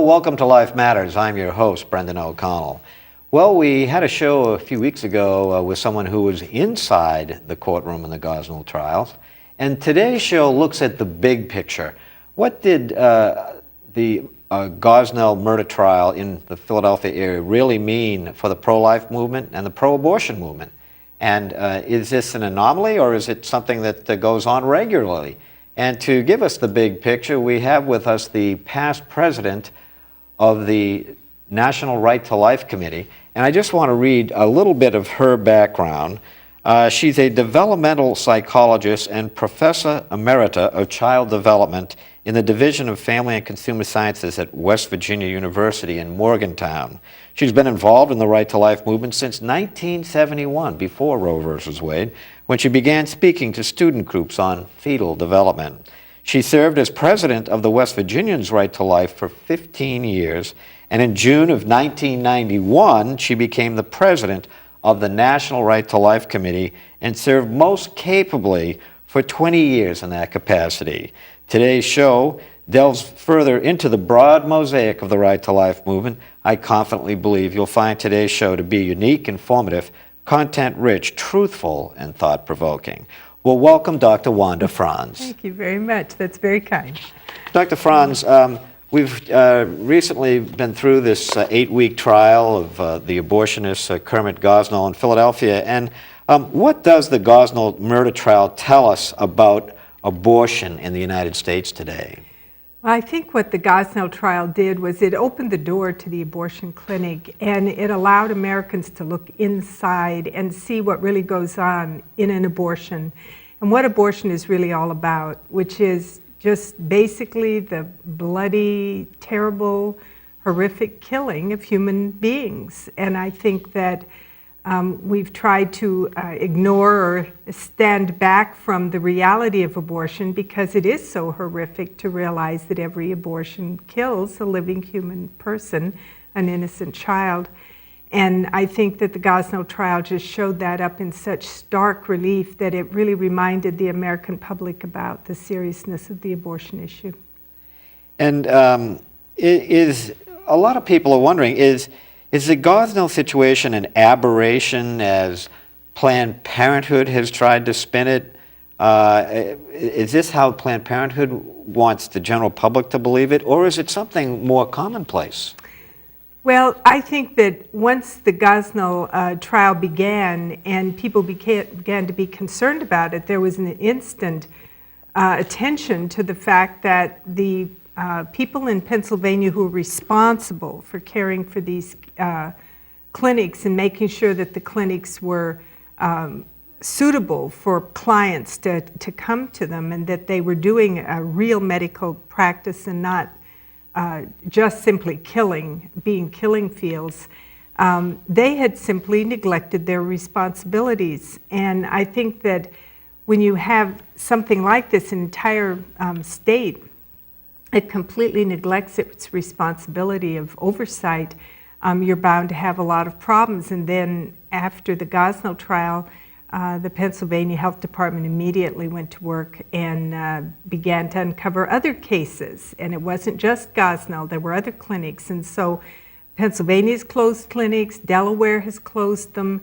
welcome to Life Matters. I'm your host, Brendan O'Connell. Well, we had a show a few weeks ago with someone who was inside the courtroom in the Gosnell trials, and today's show looks at the big picture. What did the Gosnell murder trial in the Philadelphia area really mean for the pro-life movement and the pro-abortion movement? And is this an anomaly, or is it something that goes on regularly? And to give us the big picture, we have with us the past president of the National Right to Life Committee. And I just want to read a little bit of her background. She's a developmental psychologist and professor emerita of child development in the Division of Family and Consumer Sciences at West Virginia University in Morgantown. She's been involved in the Right to Life movement since 1971, before Roe v. Wade, when she began speaking to student groups on fetal development. She served as president of the West Virginians' Right to Life for 15 years, and in June of 1991, she became the president of the National Right to Life Committee and served most capably for 20 years in that capacity. Today's show delves further into the broad mosaic of the Right to Life movement. I confidently believe you'll find today's show to be unique, informative, content-rich, truthful, and thought-provoking. Well, welcome, Dr. Wanda Franz. Thank you very much. That's very kind. Dr. Franz, we've recently been through this 8-week trial of the abortionist Kermit Gosnell in Philadelphia. And what does the Gosnell murder trial tell us about abortion in the United States today? Well, I think what the Gosnell trial did was it opened the door to the abortion clinic, and it allowed Americans to look inside and see what really goes on in an abortion and what abortion is really all about, which is just basically the bloody, terrible, horrific killing of human beings. And I think that we've tried to ignore or stand back from the reality of abortion because it is so horrific to realize that every abortion kills a living human person, an innocent child. And I think that the Gosnell trial just showed that up in such stark relief that it really reminded the American public about the seriousness of the abortion issue. And a lot of people are wondering, is the Gosnell situation an aberration as Planned Parenthood has tried to spin it? Is this how Planned Parenthood wants the general public to believe it, or is it something more commonplace? Well, I think that once the Gosnell trial began and people began to be concerned about it, there was an instant attention to the fact that the people in Pennsylvania who were responsible for caring for these clinics and making sure that the clinics were suitable for clients to come to them, and that they were doing a real medical practice and not just simply being killing fields, they had simply neglected their responsibilities. And I think that when you have something like this, an entire state, it completely neglects its responsibility of oversight, you're bound to have a lot of problems. And then after the Gosnell trial, the Pennsylvania Health Department immediately went to work and began to uncover other cases. And it wasn't just Gosnell, there were other clinics. And so Pennsylvania's closed clinics, Delaware has closed them,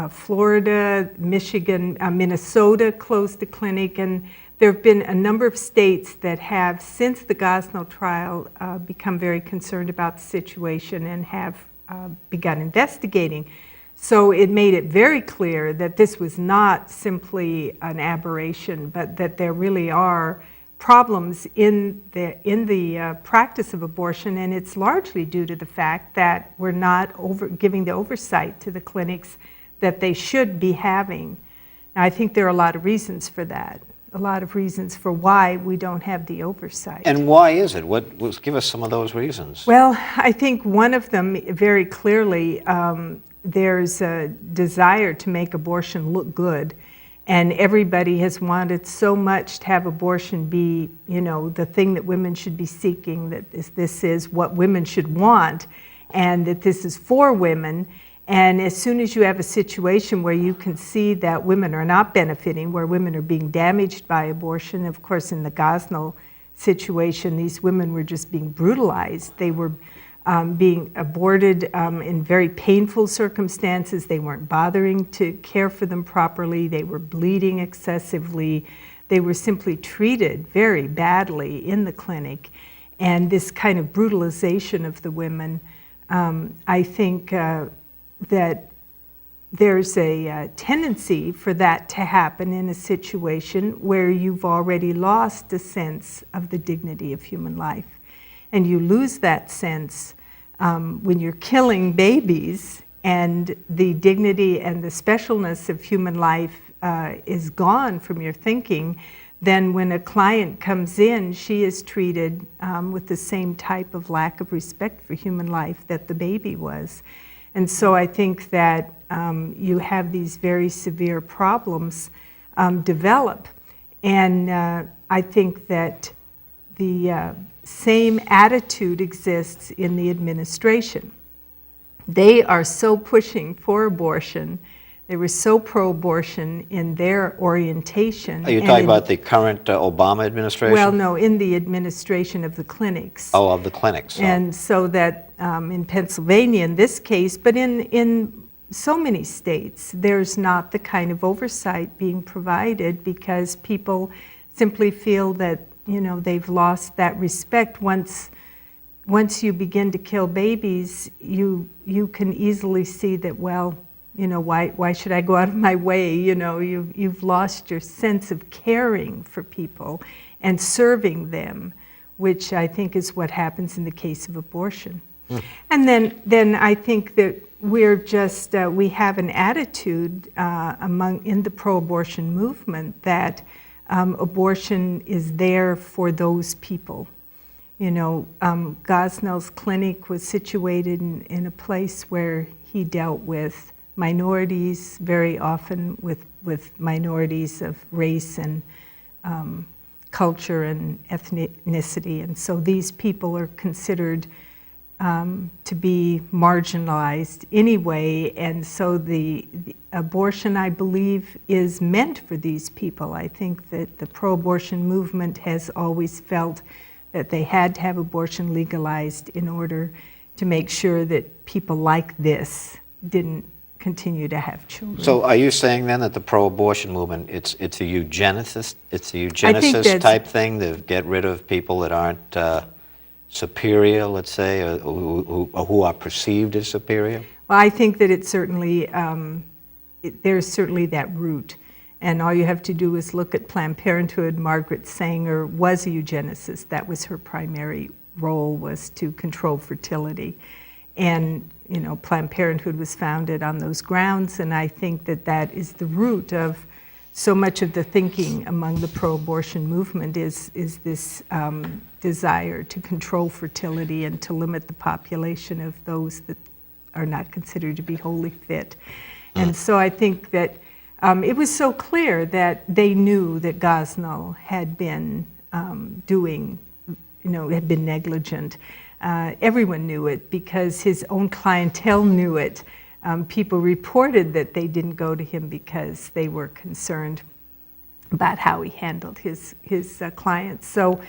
Florida, Michigan, Minnesota closed a clinic, and there have been a number of states that have, since the Gosnell trial, become very concerned about the situation and have begun investigating. So it made it very clear that this was not simply an aberration, but that there really are problems in the practice of abortion, and it's largely due to the fact that we're not giving the oversight to the clinics that they should be having. Now, I think there are a lot of reasons for that, a lot of reasons for why we don't have the oversight. And why is it? Give us some of those reasons. Well, I think one of them very clearly, there's a desire to make abortion look good. And everybody has wanted so much to have abortion be, the thing that women should be seeking, that this is what women should want, and that this is for women. And as soon as you have a situation where you can see that women are not benefiting, where women are being damaged by abortion, of course in the Gosnell situation. These women were just being brutalized. They were being aborted in very painful circumstances. They weren't bothering to care for them properly. They were bleeding excessively. They were simply treated very badly in the clinic. And this kind of brutalization of the women, I think that there's a tendency for that to happen in a situation where you've already lost a sense of the dignity of human life. And you lose that sense when you're killing babies, and the dignity and the specialness of human life is gone from your thinking. Then when a client comes in, she is treated with the same type of lack of respect for human life that the baby was. And so I think that you have these very severe problems develop. And I think that the same attitude exists in the administration. They are so pushing for abortion. They were so pro-abortion in their orientation. Are you talking about the current Obama administration? Well, no, in the administration of the clinics. Oh, of the clinics. And so that in Pennsylvania, in this case, but in so many states, there's not the kind of oversight being provided because people simply feel that, you know, they've lost that respect. Once you begin to kill babies, you can easily see that, well, you know, why should I go out of my way? You know, you've lost your sense of caring for people and serving them, which I think is what happens in the case of abortion. And then I think that we're just, we have an attitude in the pro-abortion movement that abortion is there for those people. You know, Gosnell's clinic was situated in a place where he dealt with minorities, very often with minorities of race and culture and ethnicity. And so these people are considered to be marginalized anyway. And so the abortion, I believe, is meant for these people. I think that the pro-abortion movement has always felt that they had to have abortion legalized in order to make sure that people like this didn't continue to have children. So are you saying then that the pro-abortion movement, it's a eugenicist type thing to get rid of people that aren't superior, let's say, or who are perceived as superior? Well, I think that it's certainly, there's certainly that root. And all you have to do is look at Planned Parenthood. Margaret Sanger was a eugenicist. That was her primary role, was to control fertility. And, you know, Planned Parenthood was founded on those grounds, and I think that that is the root of so much of the thinking among the pro-abortion movement is this desire to control fertility and to limit the population of those that are not considered to be wholly fit. And so I think that it was so clear that they knew that Gosnell had been doing, you know, had been negligent. Everyone knew it because his own clientele knew it. People reported that they didn't go to him because they were concerned about how he handled his clients. So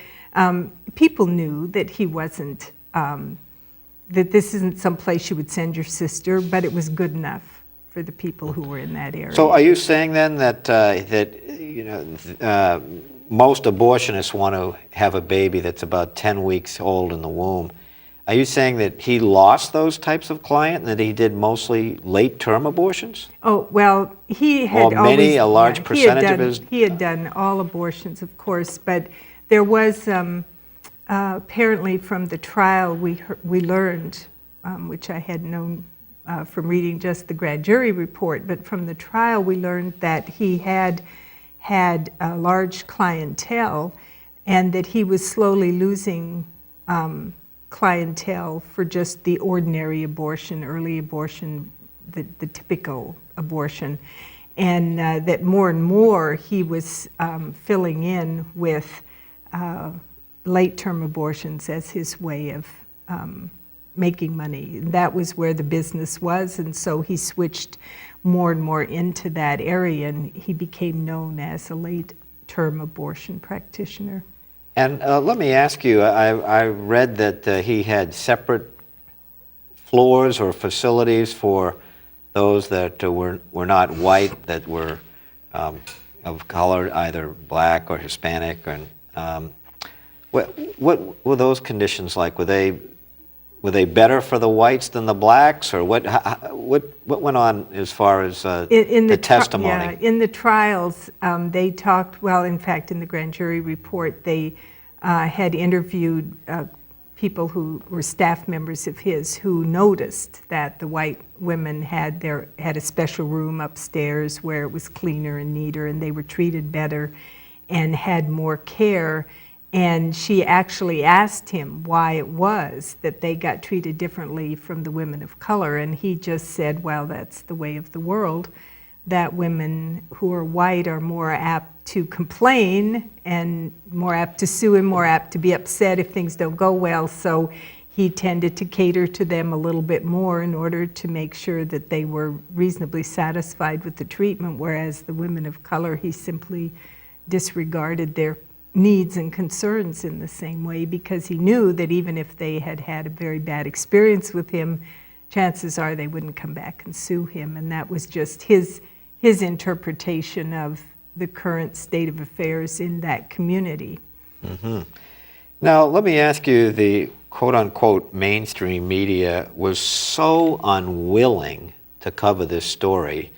people knew that he wasn't, that this isn't some place you would send your sister, but it was good enough for the people who were in that area. So are you saying then that, you know, most abortionists want to have a baby that's about 10 weeks old in the womb? Are you saying that he lost those types of client and that he did mostly late-term abortions? Oh, well, he had a large percentage of his... He had done all abortions, of course, but there was apparently from the trial we learned, which I had known from reading just the grand jury report, but from the trial we learned that he had a large clientele and that he was slowly losing clientele for just the ordinary abortion, early abortion, the typical abortion, and that more and more he was filling in with late-term abortions as his way of making money. That was where the business was, and so he switched more and more into that area, and he became known as a late-term abortion practitioner. And let me ask you, I read that he had separate floors or facilities for those that were not white, that were of color, either black or Hispanic. And what were those conditions like? Were they better for the whites than the blacks, or what went on as far as the testimony? Yeah, in the trials, they talked. Well, in fact, in the grand jury report, they had interviewed people who were staff members of his who noticed that the white women had a special room upstairs where it was cleaner and neater, and they were treated better and had more care. And she actually asked him why it was that they got treated differently from the women of color, and he just said, well, that's the way of the world, that women who are white are more apt to complain and more apt to sue and more apt to be upset if things don't go well. So he tended to cater to them a little bit more in order to make sure that they were reasonably satisfied with the treatment, whereas the women of color, he simply disregarded their needs and concerns in the same way, because he knew that even if they had had a very bad experience with him, chances are they wouldn't come back and sue him. And that was just his interpretation of the current state of affairs in that community. Mm-hmm. Now, let me ask you, the quote-unquote mainstream media was so unwilling to cover this story.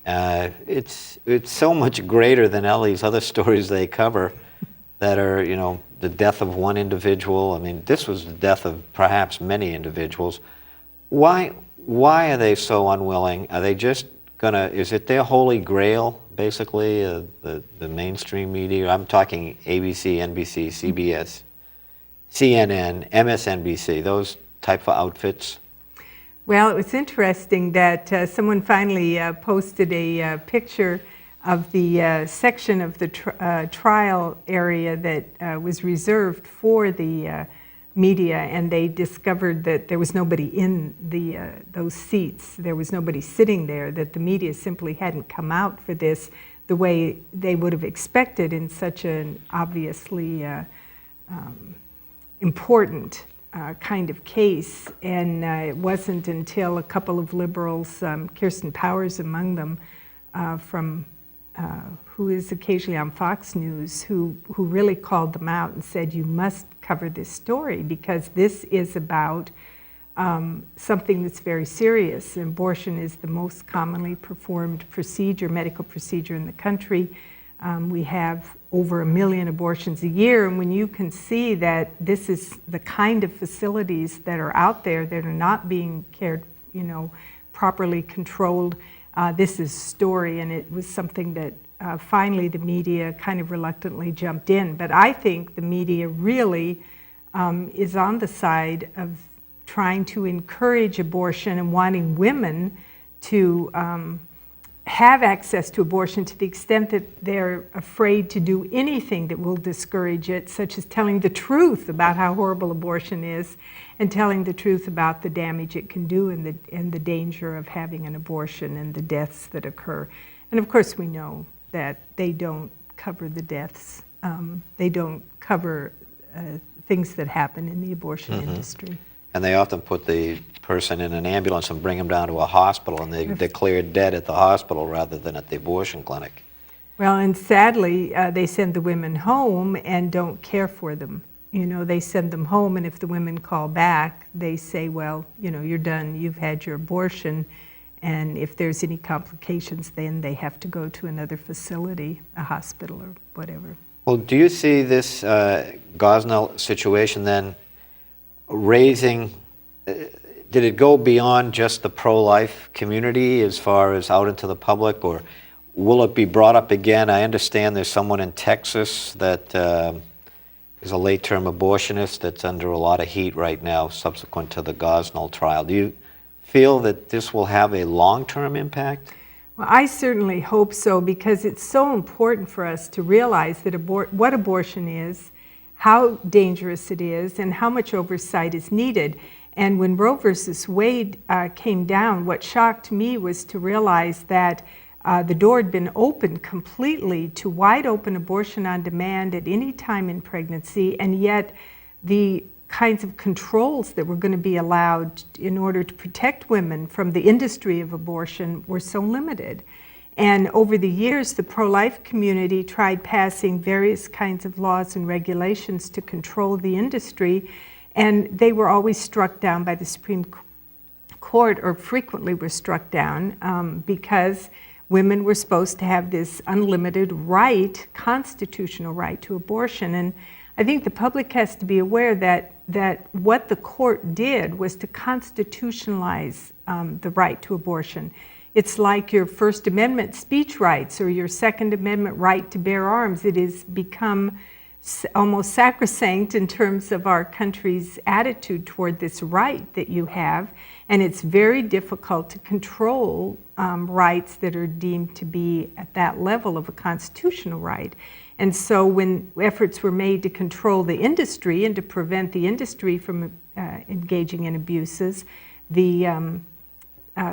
It's so much greater than all these other stories they cover that are, the death of one individual. I mean, this was the death of perhaps many individuals. Why are they so unwilling? Are they just is it their holy grail, basically, the mainstream media? I'm talking ABC, NBC, CBS, CNN, MSNBC, those type of outfits. Well, it was interesting that someone finally posted a picture of the section of the trial area that was reserved for the media, and they discovered that there was nobody in those seats. There was nobody sitting there, that the media simply hadn't come out for this the way they would have expected in such an obviously important kind of case. And it wasn't until a couple of liberals, Kirsten Powers among them, who is occasionally on Fox News, who really called them out and said, you must cover this story, because this is about something that's very serious. Abortion is the most commonly performed medical procedure in the country. We have over 1 million abortions a year, and when you can see that this is the kind of facilities that are out there that are not being cared, properly controlled, this is a story, and it was something that finally the media kind of reluctantly jumped in. But I think the media really is on the side of trying to encourage abortion and wanting women to have access to abortion to the extent that they're afraid to do anything that will discourage it, such as telling the truth about how horrible abortion is and telling the truth about the damage it can do and the danger of having an abortion and the deaths that occur. And of course we know that they don't cover the deaths. They don't cover things that happen in the abortion industry. And they often put the person in an ambulance and bring them down to a hospital, and they declare dead at the hospital rather than at the abortion clinic. Well, and sadly, they send the women home and don't care for them. They send them home, and if the women call back, they say, well, you're done, you've had your abortion, and if there's any complications, then they have to go to another facility, a hospital or whatever. Well, do you see this Gosnell situation then raising, did it go beyond just the pro-life community as far as out into the public, or will it be brought up again? I understand there's someone in Texas that is a late-term abortionist that's under a lot of heat right now subsequent to the Gosnell trial. Do you feel that this will have a long-term impact? Well, I certainly hope so, because it's so important for us to realize that what abortion is, how dangerous it is, and how much oversight is needed. And when Roe versus Wade came down, what shocked me was to realize that the door had been opened completely to wide open abortion on demand at any time in pregnancy, and yet the kinds of controls that were going to be allowed in order to protect women from the industry of abortion were so limited. And over the years, the pro-life community tried passing various kinds of laws and regulations to control the industry, and they were always struck down by the Supreme Court, or frequently were struck down, because women were supposed to have this unlimited right, constitutional right to abortion. And I think the public has to be aware that what the court did was to constitutionalize the right to abortion. It's like your First Amendment speech rights or your Second Amendment right to bear arms. It has become almost sacrosanct in terms of our country's attitude toward this right that you have, and it's very difficult to control rights that are deemed to be at that level of a constitutional right. And so when efforts were made to control the industry and to prevent the industry from engaging in abuses, the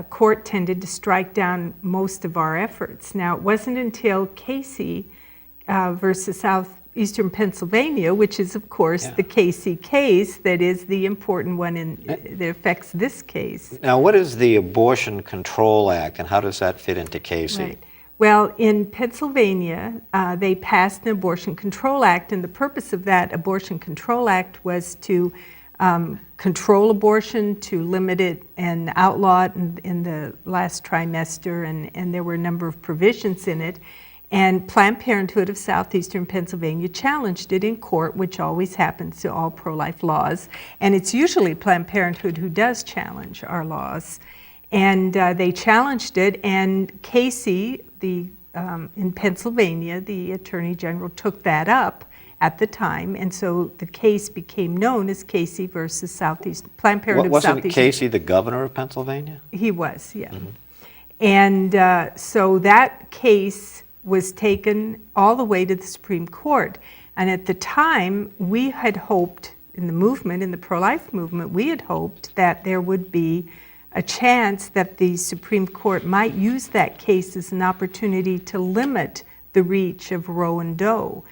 court tended to strike down most of our efforts. Now, it wasn't until Casey versus Southeastern Pennsylvania, which is, of course, the Casey case, that is the important one that affects this case. Now, what is the Abortion Control Act, and how does that fit into Casey? Right. Well, in Pennsylvania, they passed an Abortion Control Act, and the purpose of that Abortion Control Act was to control abortion, to limit it and outlaw it in the last trimester, and there were a number of provisions in it. And Planned Parenthood of Southeastern Pennsylvania challenged it in court, which always happens to all pro-life laws. And it's usually Planned Parenthood who does challenge our laws. And they challenged it, and Casey, in Pennsylvania, the Attorney General took that up at the time, and so the case became known as Casey versus Planned Parenthood of Southeastern. Wasn't Casey the governor of Pennsylvania? He was, yeah. Mm-hmm. And so that case was taken all the way to the Supreme Court. And at the time, we had hoped, in the pro-life movement, we had hoped that there would be a chance that the Supreme Court might use that case as an opportunity to limit the reach of Roe and Doe,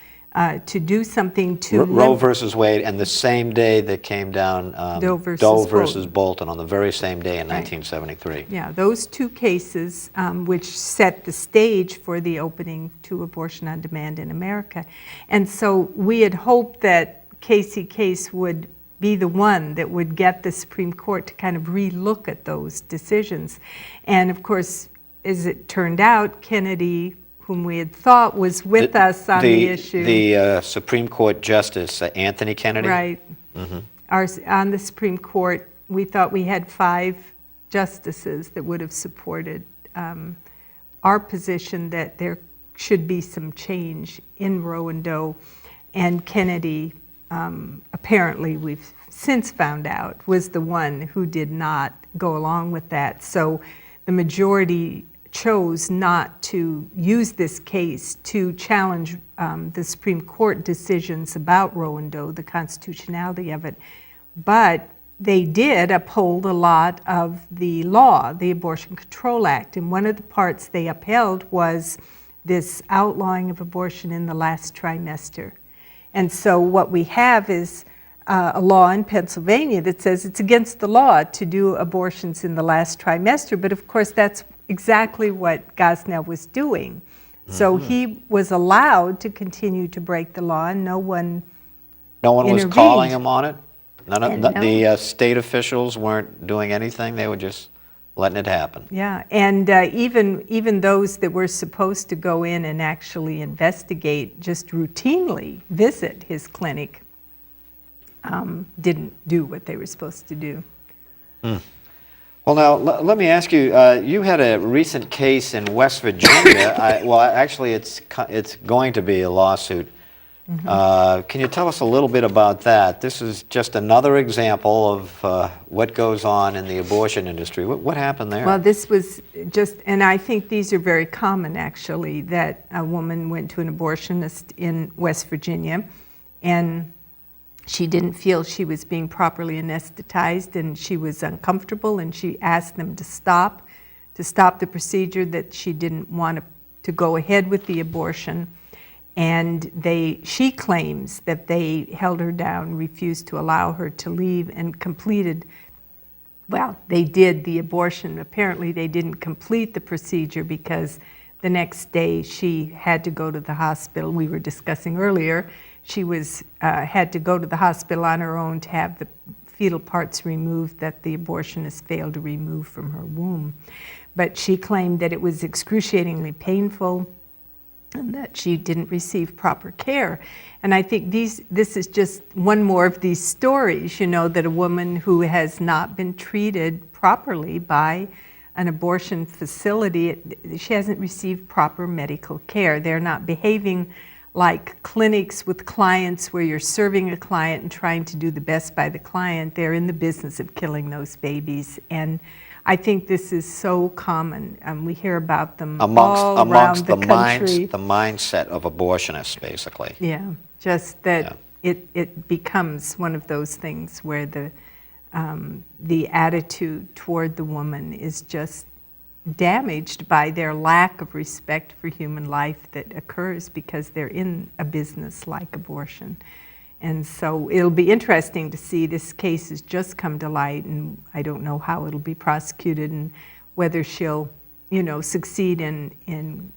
to do something to Roe versus Wade, and the same day that came down Doe versus Bolton, on the very same day in 1973. Yeah, those two cases, which set the stage for the opening to abortion on demand in America. And so we had hoped that Casey case would be the one that would get the Supreme Court to kind of re-look at those decisions. And of course, as it turned out, Kennedy, whom we had thought was with us on the issue. The Supreme Court Justice, Anthony Kennedy? Right. Mm-hmm. On the Supreme Court, we thought we had 5 justices that would have supported our position that there should be some change in Roe and Doe. And Kennedy, apparently we've since found out, was the one who did not go along with that. So the majority chose not to use this case to challenge the Supreme Court decisions about Roe and Doe, the constitutionality of it. But they did uphold a lot of the law, the Abortion Control Act. And one of the parts they upheld was this outlawing of abortion in the last trimester. And so what we have is a law in Pennsylvania that says it's against the law to do abortions in the last trimester, but of course that's exactly what Gosnell was doing. Mm-hmm. So he was allowed to continue to break the law, and no one was calling him on it? The state officials weren't doing anything? They were just letting it happen? Yeah, and even those that were supposed to go in and actually investigate, just routinely visit his clinic, didn't do what they were supposed to do. Well, now, let me ask you, you had a recent case in West Virginia. Actually, it's going to be a lawsuit. Mm-hmm. Can you tell us a little bit about that? This is just another example of what goes on in the abortion industry. What happened there? Well, this was just, and I think these are very common, actually, that a woman went to an abortionist in West Virginia, and she didn't feel she was being properly anesthetized, and she was uncomfortable, and she asked them to stop to stop the procedure, that she didn't want to go ahead with the abortion. And she claims that they held her down, refused to allow her to leave, and completed, well, they did the abortion. Apparently they didn't complete the procedure because the next day she had to go to the hospital. We were discussing earlier, she had to go to the hospital on her own to have the fetal parts removed that the abortionist failed to remove from her womb. But she claimed that it was excruciatingly painful and that she didn't receive proper care. And I think this is just one more of these stories, that a woman who has not been treated properly by an abortion facility, she hasn't received proper medical care. They're not behaving like clinics with clients where you're serving a client and trying to do the best by the client. They're in the business of killing those babies. And I think this is so common. We hear about them all around the country. The mindset of abortionists, basically. Yeah, just that it becomes one of those things where the attitude toward the woman is just damaged by their lack of respect for human life that occurs because they're in a business like abortion. And so it'll be interesting to see. This case has just come to light, and I don't know how it'll be prosecuted and whether she'll, succeed in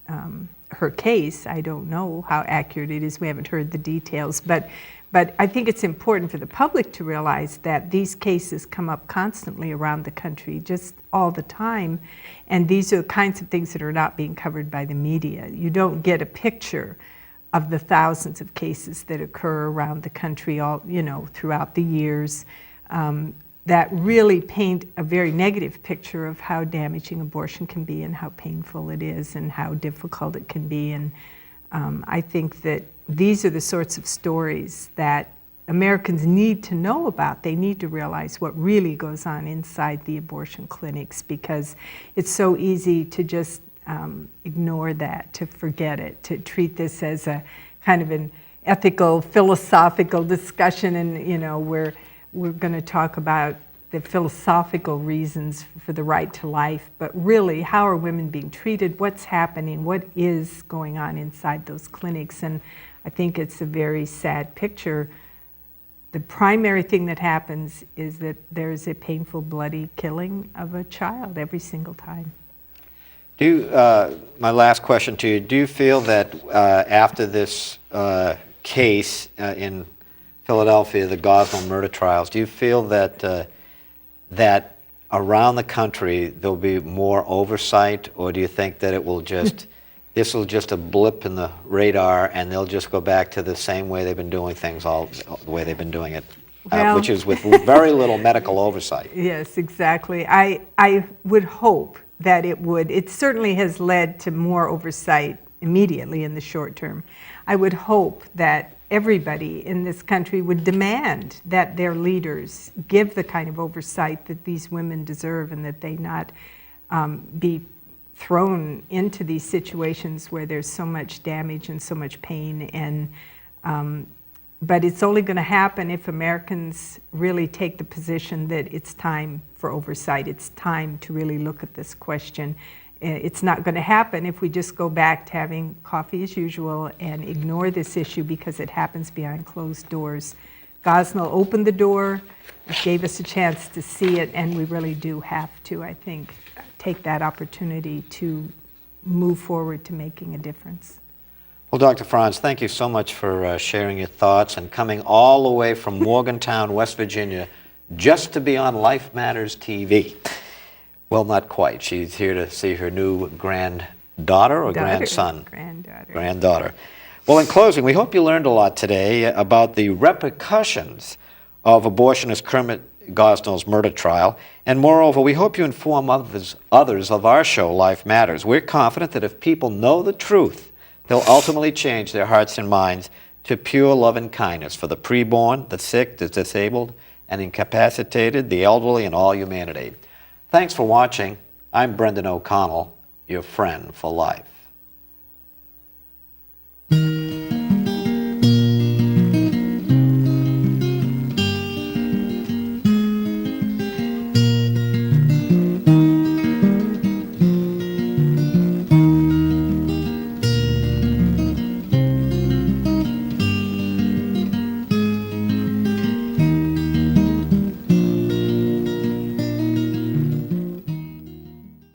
her case. I don't know how accurate it is. We haven't heard the details. But I think it's important for the public to realize that these cases come up constantly around the country, just all the time. And these are the kinds of things that are not being covered by the media. You don't get a picture of the thousands of cases that occur around the country throughout the years that really paint a very negative picture of how damaging abortion can be and how painful it is and how difficult it can be. And I think that these are the sorts of stories that Americans need to know about. They need to realize what really goes on inside the abortion clinics, because it's so easy to just ignore that, to forget it, to treat this as a kind of an ethical, philosophical discussion, and we're going to talk about the philosophical reasons for the right to life, but really, how are women being treated? What's happening? What is going on inside those clinics? And I think it's a very sad picture. The primary thing that happens is that there's a painful, bloody killing of a child every single time. My last question to you, do you feel that after this case in Philadelphia, the Gosnell murder trials, do you feel that that around the country there'll be more oversight, or do you think that it will just, this will just a blip in the radar and they'll just go back to the same way they've been doing things all the way they've been doing it, which is with very little medical oversight? Yes, exactly. I would hope that it would. It certainly has led to more oversight immediately in the short term. I would hope that everybody in this country would demand that their leaders give the kind of oversight that these women deserve, and that they not be thrown into these situations where there's so much damage and so much pain. And but it's only going to happen if Americans really take the position that it's time for oversight. It's time to really look at this question. It's not going to happen if we just go back to having coffee as usual and ignore this issue because it happens behind closed doors. Gosnell opened the door, gave us a chance to see it, and we really do have to, I think, take that opportunity to move forward to making a difference. Well, Dr. Franz, thank you so much for sharing your thoughts and coming all the way from Morgantown, West Virginia, just to be on Life Matters TV. Well, not quite. She's here to see her new granddaughter or grandson? Granddaughter. Well, in closing, we hope you learned a lot today about the repercussions of abortionist Kermit Gosnell's murder trial. And moreover, we hope you inform others of our show, Life Matters. We're confident that if people know the truth, they'll ultimately change their hearts and minds to pure love and kindness for the preborn, the sick, the disabled, and incapacitated, the elderly, and all humanity. Thanks for watching. I'm Brendan O'Connell, your friend for life.